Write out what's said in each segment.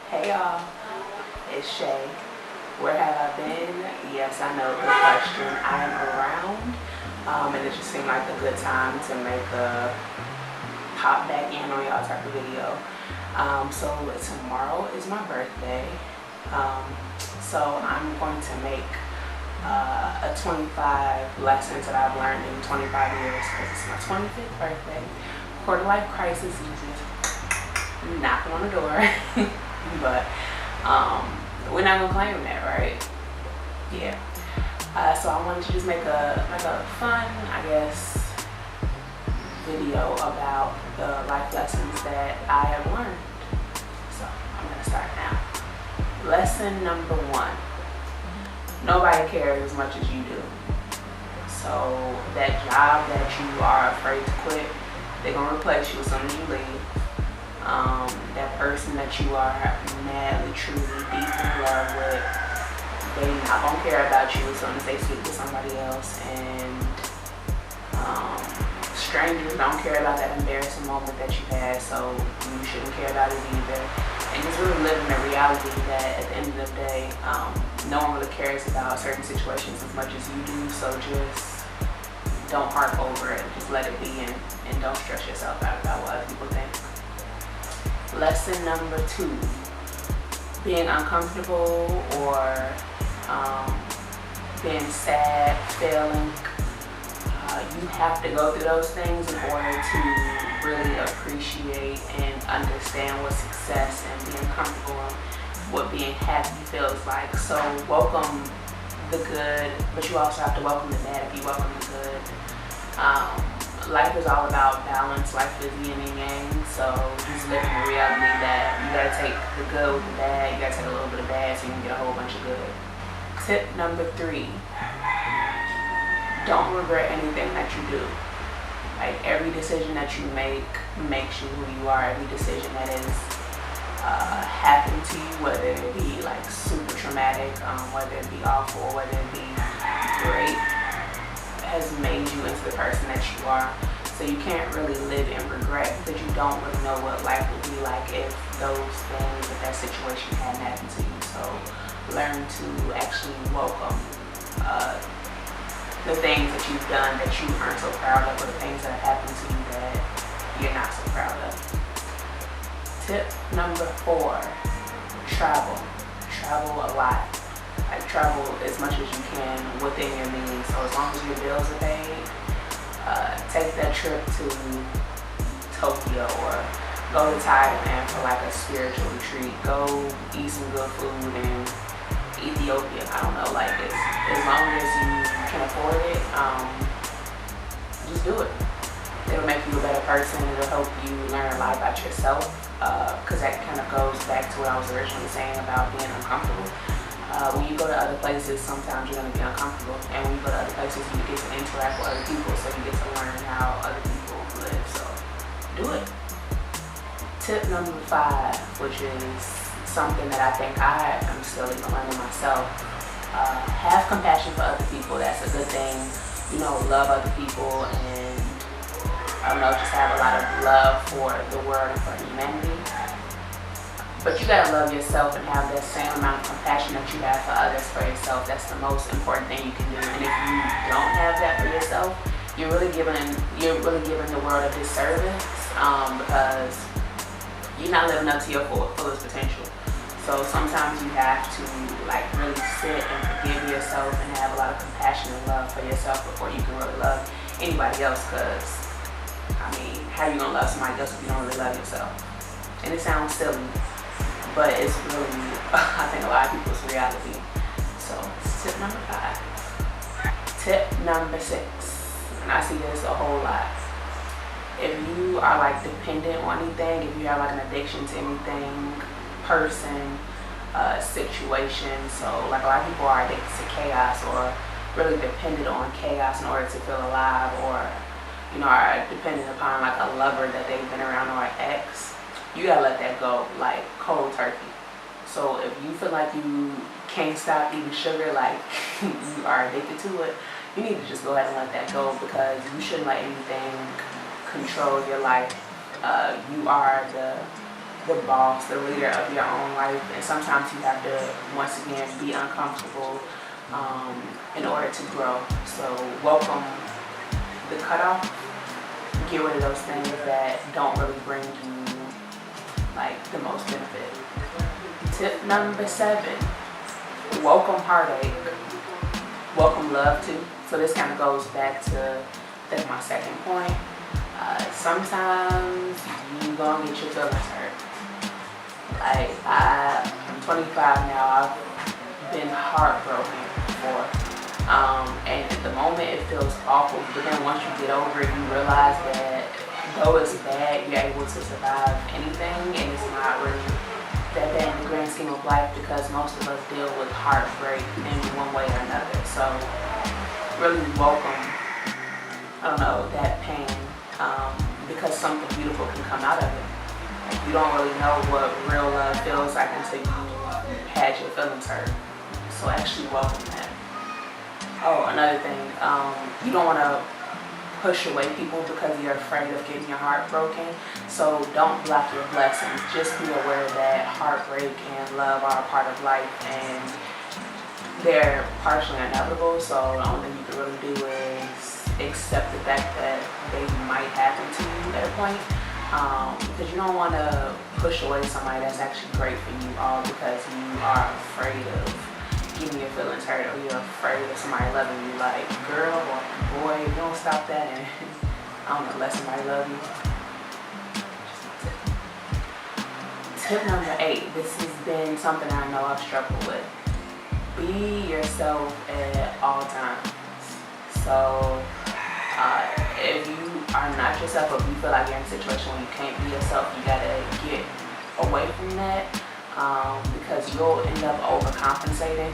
Hey y'all, it's Shay. Where have I been? Yes, I know, good question. I am around, and it just seemed like a good time to make a pop back in on y'all type of video. So tomorrow is my birthday, so I'm going to make a 25 lessons that I've learned in 25 years because it's my 25th birthday. Quarter life crisis is just knocking on the door. But we're not gonna claim that, right? Yeah. So I wanted to just make a fun, I guess, video about the life lessons that I have learned. So I'm gonna start now. Lesson number 1: nobody cares as much as you do. So that job that you are afraid to quit, they're gonna replace you as soon as you leave. That person that you are madly, truly, deep in love with, they not gonna care about you as soon as they sleep with somebody else. And strangers don't care about that embarrassing moment that you had, so you shouldn't care about it either. And just really living the reality that at the end of the day, no one really cares about certain situations as much as you do. So just don't harp over it. Just let it be, and don't stress yourself out about what other people think. Lesson number 2: being uncomfortable or being sad, failing. You have to go through those things in order to really appreciate and understand what success and being comfortable and what being happy feels like. So welcome the good, but you also have to welcome the bad if you welcome the good. Life is all about balance. Life is yin and yang. So just living the reality that you gotta take the good with the bad. You gotta take a little bit of bad so you can get a whole bunch of good. Tip number 3: don't regret anything that you do. Like, every decision that you make makes you who you are. Every decision that is happened to you, whether it be like super traumatic, whether it be awful, whether it be great, has made you into the person that you are. So you can't really live in regret because you don't really know what life would be like if those things, if that situation hadn't happened to you. So learn to actually welcome the things that you've done that you aren't so proud of, or the things that have happened to you that you're not so proud of. Tip number 4: travel. Travel a lot. Like, travel as much as you can within your means. So as long as your bills are paid, take that trip to Tokyo, or go to Thailand for like a spiritual retreat. Go eat some good food in Ethiopia. I don't know, like, as long as you can afford it, just do it. It'll make you a better person. It'll help you learn a lot about yourself, because that kind of goes back to what I was originally saying about being uncomfortable. When you go to other places, sometimes you're going to be uncomfortable, and when you go to other places, you get to interact with other people, so you get to learn how other people live. So do it. Tip number 5, which is something that I think I am still even learning myself: have compassion for other people. That's a good thing. You know, love other people, and I don't know, just have a lot of love for the world and for humanity. But you gotta love yourself and have that same amount of compassion that you have for others for yourself. That's the most important thing you can do. And if you don't have that for yourself, you're really giving the world a disservice, because you're not living up to your fullest potential. So sometimes you have to like really sit and forgive yourself and have a lot of compassion and love for yourself before you can really love anybody else. Because I mean, how are you gonna love somebody else if you don't really love yourself? And it sounds silly, but it's really, I think, a lot of people's reality. So it's tip number 5. Tip number 6, and I see this a whole lot: if you are like dependent on anything, if you have like an addiction to anything, person, situation. So like, a lot of people are addicted to chaos, or really dependent on chaos in order to feel alive, or are dependent upon like a lover that they've been around, or an ex. You gotta let that go, like cold turkey. So if you feel like you can't stop eating sugar, like you are addicted to it, you need to just go ahead and let that go, because you shouldn't let anything control your life. You are the the boss, the leader of your own life, and sometimes you have to, once again, be uncomfortable in order to grow. So welcome the cutoff. Get rid of those things that don't really bring you like the most benefit. Tip number 7, welcome heartache. Welcome love too. So this kind of goes back to, I think, my second point. Sometimes you gonna get your feelings hurt. Like I'm 25 now. I've been heartbroken before, and at the moment it feels awful. But then once you get over it, you realize that though it's bad, you're able to survive anything, and it's not really that bad in the grand scheme of life because most of us deal with heartbreak in one way or another. So really welcome, that pain. Because something beautiful can come out of it. Like, you don't really know what real love feels like until you had your feelings hurt. So actually welcome that. Oh, another thing, you don't want to push away people because you're afraid of getting your heart broken. So don't block your blessings. Just be aware that heartbreak and love are a part of life, and they're partially inevitable. So the only thing you can really do is accept the fact that they might happen to you at a point, because you don't want to push away somebody that's actually great for you, all because you are afraid of getting your feelings hurt, or you're afraid of somebody loving you. Like, girl or boy, you don't stop that, and I don't know, let somebody love you. Tip number 8, this has been something I know I've struggled with. Be yourself at all times. So if you are not yourself, or if you feel like you're in a situation where you can't be yourself, you gotta get away from that, because you'll end up overcompensating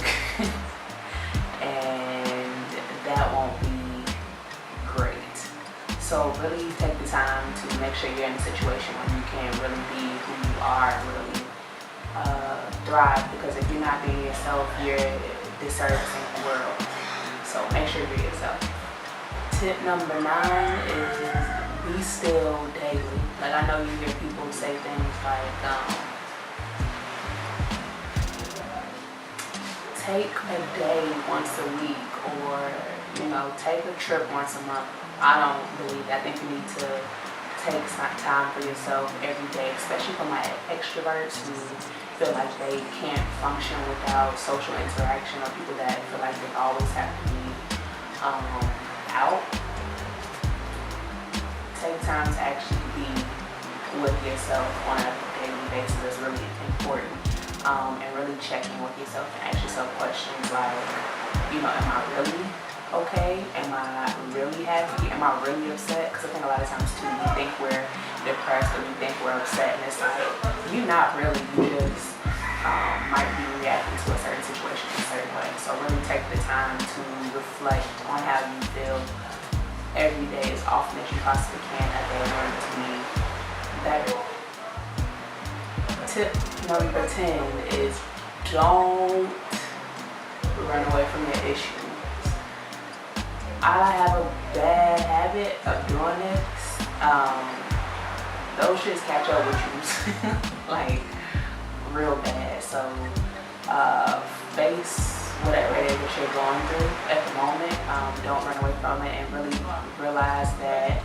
and that won't be great. So really take the time to make sure you're in a situation where you can really be who you are and really thrive, because if you're not being yourself, you're disservicing the world. So make sure you're yourself. Tip number 9 is be still daily. Like, I know you hear people say things like, take a day once a week, or, take a trip once a month. I don't believe that. I think you need to take some time for yourself every day, especially for my extroverts who feel like they can't function without social interaction, or people that feel like they always have to be out. Take time to actually be with yourself on a daily basis is really important, and really checking with yourself and ask yourself questions like, am I really okay? Am I really happy? Am I really upset? Because I think a lot of times too, we think we're depressed or we think we're upset, and it's like, you're not really, you just might be reacting to a certain situation in a certain way. So really take the time to reflect on how you feel every day as often as you possibly can that day in order to be better. Tip number 10 is don't run away from your issues. I have a bad habit of doing this. Those shits catch up with you like real bad. So face whatever it is that you're going through at the moment. Don't run away from it, and really realize that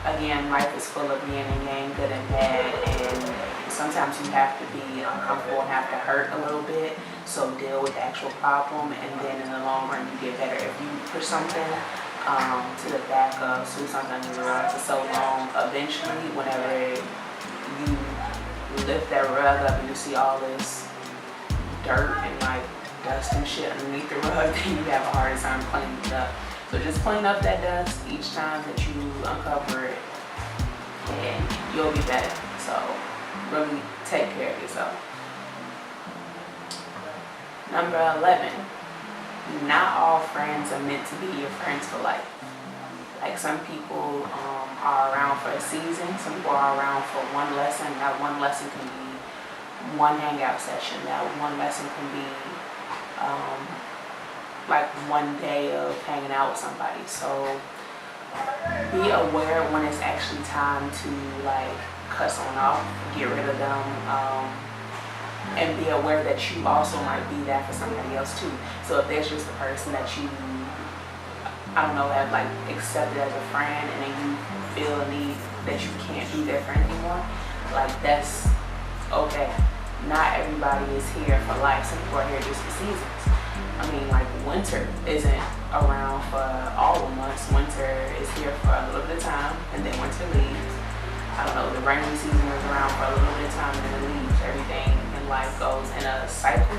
again, life is full of yin and yang, good and bad, and sometimes you have to be uncomfortable and have to hurt a little bit, so deal with the actual problem, and then in the long run you get better. If you push something to the back of something you run for so long, eventually whenever you lift that rug up and you see all this dirt and like dust and shit underneath the rug, then you have a hard time cleaning it up. So just clean up that dust each time that you uncover it, and you'll be better. So really take care of yourself. Number 11, not all friends are meant to be your friends for life. Like, some people are around for a season, some people are around for one lesson. That one lesson can be one hangout session. That one lesson can be like one day of hanging out with somebody. So be aware when it's actually time to like cut someone off, get rid of them, and be aware that you also might be that for somebody else too. So if there's just a person that you, I don't know, have like accepted as a friend, and then you feel a need that you can't be their friend anymore, like that's okay. Not everybody is here for life. Some people are here just for seasons. I mean, like winter isn't around for all the months. Winter is here for a little bit of time, and then winter leaves. I don't know, the rainy season is around for a little bit of time, and then it leaves. Everything in life goes in a cycle,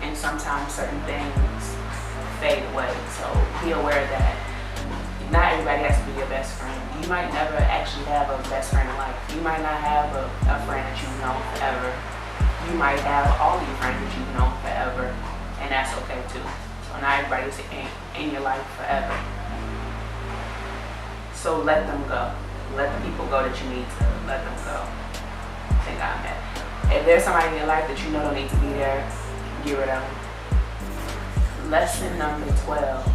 and sometimes certain things fade away. So be aware that not everybody has to be your best friend. You might never actually have a best friend in life. You might not have a friend that you've known forever. You might have all your friends that you've known forever, and that's okay too. So not everybody's in your life forever. So let them go. Let the people go that you need to let them go. I think I'm at. If there's somebody in your life that you know don't need to be there, get rid of them. Lesson number 12.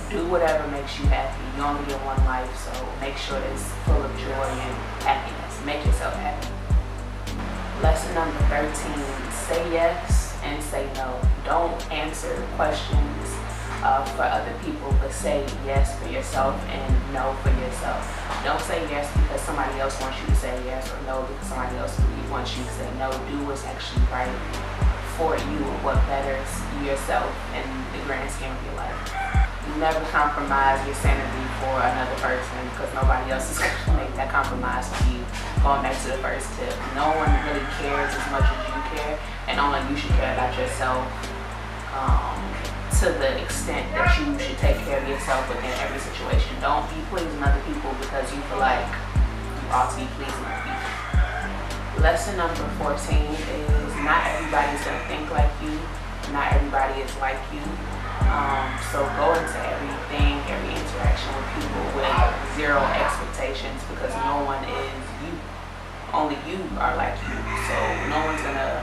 Do whatever makes you happy. You only get one life, so make sure it's full of joy and happiness. Make yourself happy. Lesson number 13. Say yes and say no. Don't answer questions for other people, but say yes for yourself and no for yourself. Don't say yes because somebody else wants you to say yes, or no because somebody else wants you to say no. Do what's actually right for you and what betters yourself in the grand scheme of your life. Never compromise your sanity for another person, because nobody else is going to make that compromise for you. Going back to the first tip, no one really cares as much as you care, and only you should care about yourself to the extent that you should take care of yourself within every situation. Don't be pleasing other people because you feel like you ought to be pleasing other people. Lesson number 14 is not everybody's going to think like you. Not everybody is like you. So go into everything, every interaction with people with zero expectations, because no one is you. Only you are like you. So no one's gonna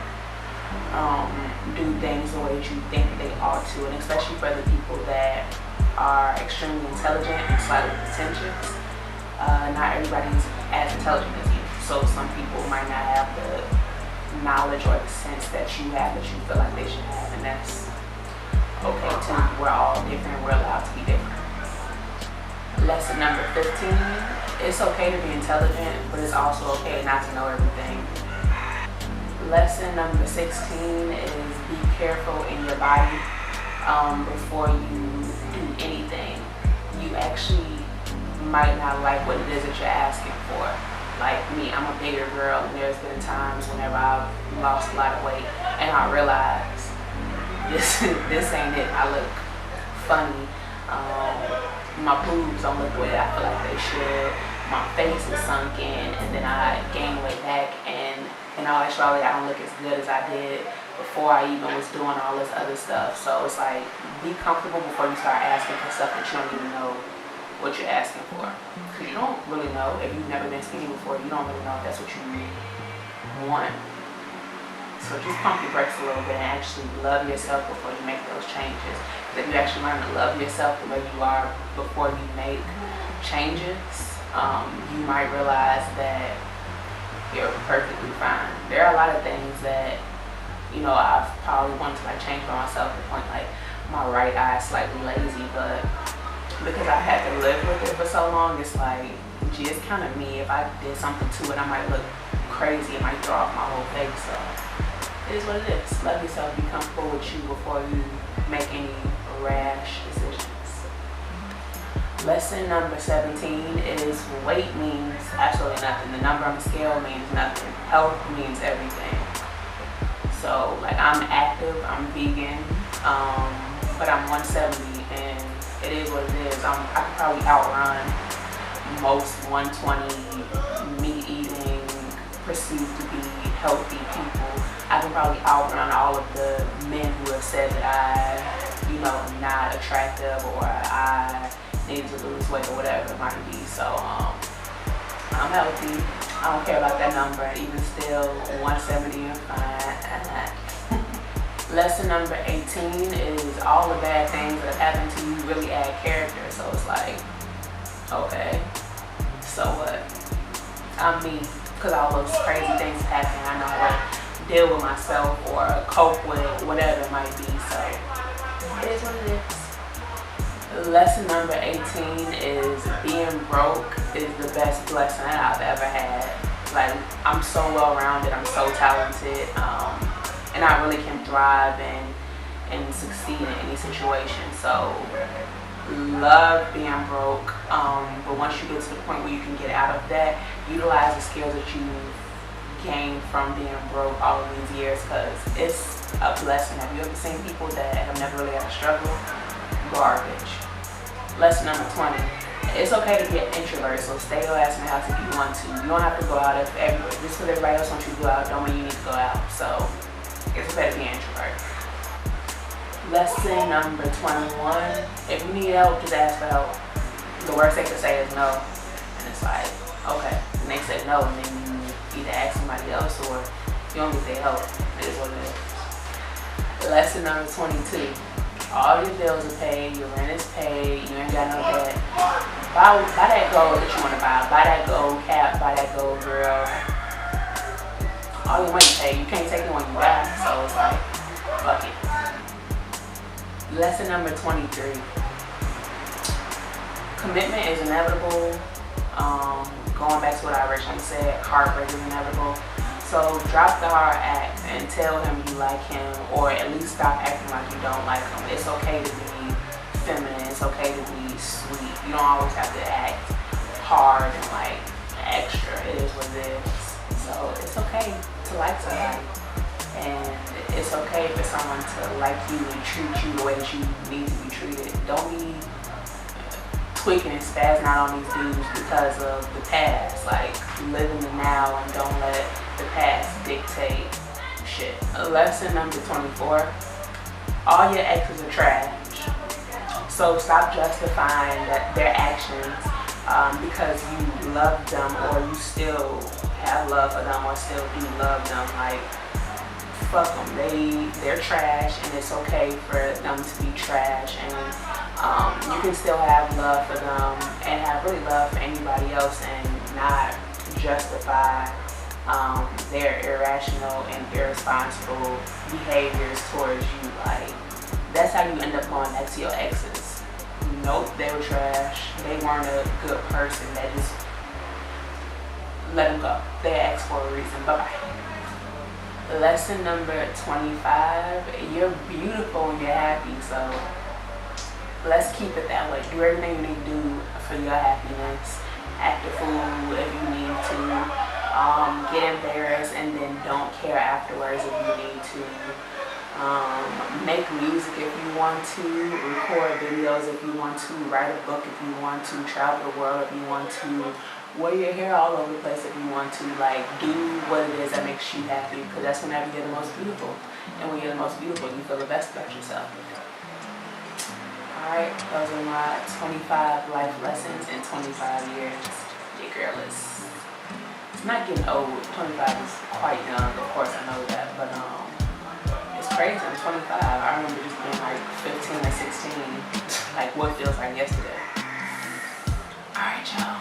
do things the way that you think they ought to, and especially for the people that are extremely intelligent and slightly pretentious. Not everybody's as intelligent as you. So some people might not have the knowledge or the sense that you have that you feel like they should have, and that's okay too. We're all different. We're allowed to be different. Lesson number 15. It's okay to be intelligent, but it's also okay not to know everything. Lesson number 16 is be careful in your body before you do anything. You actually might not like what it is that you're asking for. Like me, I'm a bigger girl, and there's been times whenever I've lost a lot of weight and I realize this ain't it. I look funny. My boobs don't look the way I feel like they should. My face is sunk in, and then I gain weight back, and in all actuality, I don't look as good as I did before I even was doing all this other stuff. So it's like, be comfortable before you start asking for stuff that you don't even know what you're asking for. Because you don't really know. If you've never been skinny before, you don't really know if that's what you want. So just pump your brakes a little bit and actually love yourself before you make those changes. If you actually learn to love yourself the way you are before you make changes, you might realize that you're perfectly fine. There are a lot of things that, you know, I've probably wanted to like change for myself to the point like my right eye is slightly lazy, but because I had to live with it for so long, it's like, gee, it's kind of me. If I did something to it, I might look crazy. It might throw off my whole face. So it is what it is. Love yourself. Be comfortable with you before you make any rash decisions. Lesson number 17 is weight means absolutely nothing. The number on the scale means nothing. Health means everything. So like I'm active, I'm vegan, but I'm 170, and it is what it is. I could probably outrun most 120 meat eating, perceived to be healthy people. I can probably outrun all of the men who have said that I, you know, am not attractive, or I need to lose weight, or whatever it might be. So I'm healthy. I don't care about that number. Even still, 170 and fine. Lesson number 18 is all the bad things that happen to you really add character. So it's like, okay, so what? I'm me, because all those crazy things happen. I know how to deal with myself or cope with whatever it might be. So it is what it is. Lesson number 18 is being broke is the best blessing that I've ever had. Like, I'm so well rounded, I'm so talented, and I really can thrive and succeed in any situation. So love being broke, but once you get to the point where you can get out of that, utilize the skills that you gained from being broke all of these years, because it's a blessing. Have you ever seen people that have never really had a struggle? Garbage. Lesson number 20. It's okay to be an introvert, so stay your ass in the house if you want to. You don't have to go out if everybody, just because everybody else wants you to go out, don't mean you need to go out. So it's okay to be an introvert. Lesson number 21. If you need help, just ask for help. The worst they can say is no. And it's like, okay. And they say no, and then you either ask somebody else or you don't get their help. It is what it is. Lesson number 22. All your bills are paid, your rent is paid, you ain't got no debt. Buy that gold that you want to buy. Buy that gold cap, buy that gold girl. All your money paid. You can't take it when you buy, so it's like, fuck it. Lesson number 23. Commitment is inevitable. Going back to what I originally said, heartbreak is inevitable. So drop the hard act and tell him you like him, or at least stop acting like you don't like him. It's okay to be feminine. It's okay to be sweet. You don't always have to act hard and like extra. It is what it is. So it's okay to like somebody. And it's okay for someone to like you and treat you the way that you need to be treated. Don't be tweaking and spazzing out on these dudes because of the past. Like, live in the now and don't let the past dictate shit. Lesson number 24. All your exes are trash. So stop justifying their actions because you love them, or you still have love for them, or still do love them. Like, fuck them. They're trash, and it's okay for them to be trash, and you can still have love for them and have really love for anybody else and not justify their irrational and irresponsible behaviors towards you. Like, that's how you end up going back to your exes. Nope, they were trash. They weren't a good person. That just let them go. They ex for a reason. Bye-bye. Lesson number 25. You're beautiful when you're happy, so let's keep it that way. Do everything you need to do for your happiness. Act a fool if you need to. Get embarrassed and then don't care afterwards if you need to. Make music if you want to. Record videos if you want to. Write a book if you want to. Travel the world if you want to. Wear your hair all over the place if you want to. Like, do what it is that makes you happy, because that's whenever you're the most beautiful. And when you're the most beautiful, you feel the best about yourself. Alright, those are my 25 life lessons in 25 years. Your girl is not getting old. 25 is quite young, of course I know that, but it's crazy. I'm 25. I remember just being like 15 or 16, like what feels like yesterday. Alright, y'all.